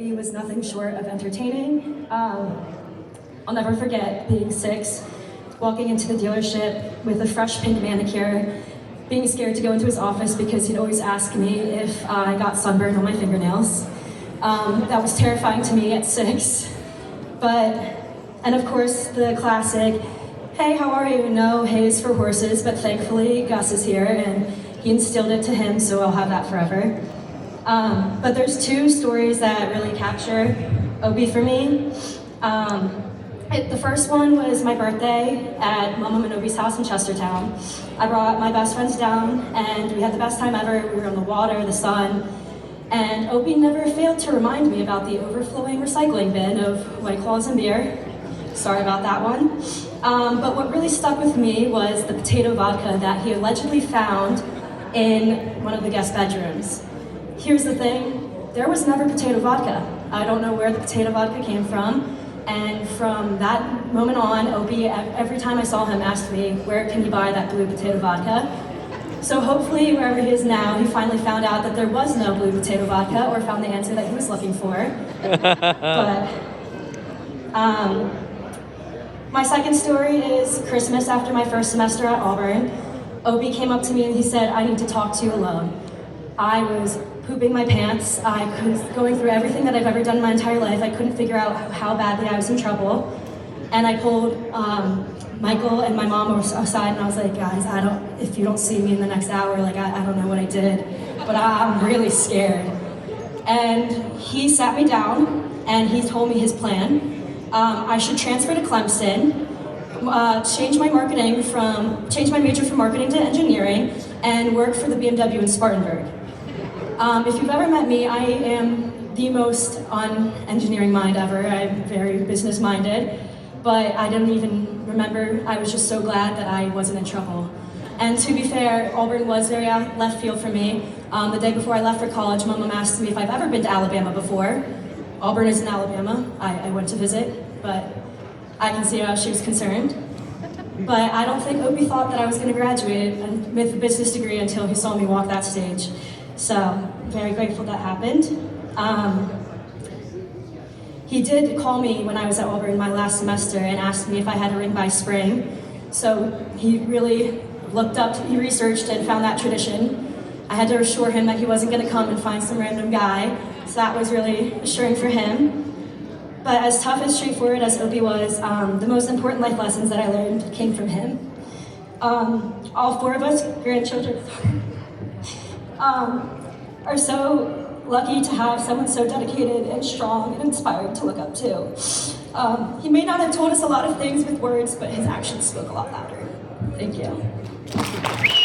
He was nothing short of entertaining. I'll never forget being 6, walking into the dealership with a fresh pink manicure, being scared to go into his office because he'd always ask me if I got sunburned on my fingernails. That was terrifying to me at 6. And of course, the classic, hey, how are you? No, hay is for horses, but thankfully Gus is here and he instilled it to him, so I'll have that forever. But there's 2 stories that really capture Obi for me. The first one was my birthday at Mama and Obi's house in Chestertown. I brought my best friends down and we had the best time ever. We were on the water, the sun, and Obi never failed to remind me about the overflowing recycling bin of White Claws and beer. Sorry about that one. But what really stuck with me was the potato vodka that he allegedly found in one of the guest bedrooms. Here's the thing, there was never potato vodka. I don't know where the potato vodka came from. And from that moment on, Obi, every time I saw him, asked me, where can he buy that blue potato vodka? So hopefully, wherever he is now, he finally found out that there was no blue potato vodka or found the answer that he was looking for. My second story is Christmas after my first semester at Auburn. Obi came up to me and he said, I need to talk to you alone. I was pooping my pants. I was going through everything that I've ever done in my entire life. I couldn't figure out how badly I was in trouble. And I pulled Michael and my mom aside and I was like, guys, if you don't see me in the next hour, I don't know what I did, but I'm really scared. And he sat me down and he told me his plan. I should transfer to Clemson, change my major from marketing to engineering, and work for the BMW in Spartanburg. If you've ever met me, I am the most un-engineering mind ever. I'm very business-minded, but I didn't even remember. I was just so glad that I wasn't in trouble. And to be fair, Auburn was very out left field for me. The day before I left for college, my mom asked me if I've ever been to Alabama before. Auburn is in Alabama. I went to visit, but I can see how she was concerned. But I don't think Obi thought that I was going to graduate with a business degree until he saw me walk that stage. So, very grateful that happened. He did call me when I was at Auburn my last semester and asked me if I had a ring by spring. So he really he researched and found that tradition. I had to assure him that he wasn't going to come and find some random guy, so that was really assuring for him. But as tough and straightforward as Obi was, the most important life lessons that I learned came from him. All 4 of us grandchildren are so lucky to have someone so dedicated and strong and inspired to look up to. He may not have told us a lot of things with words, but his actions spoke a lot louder. Thank you.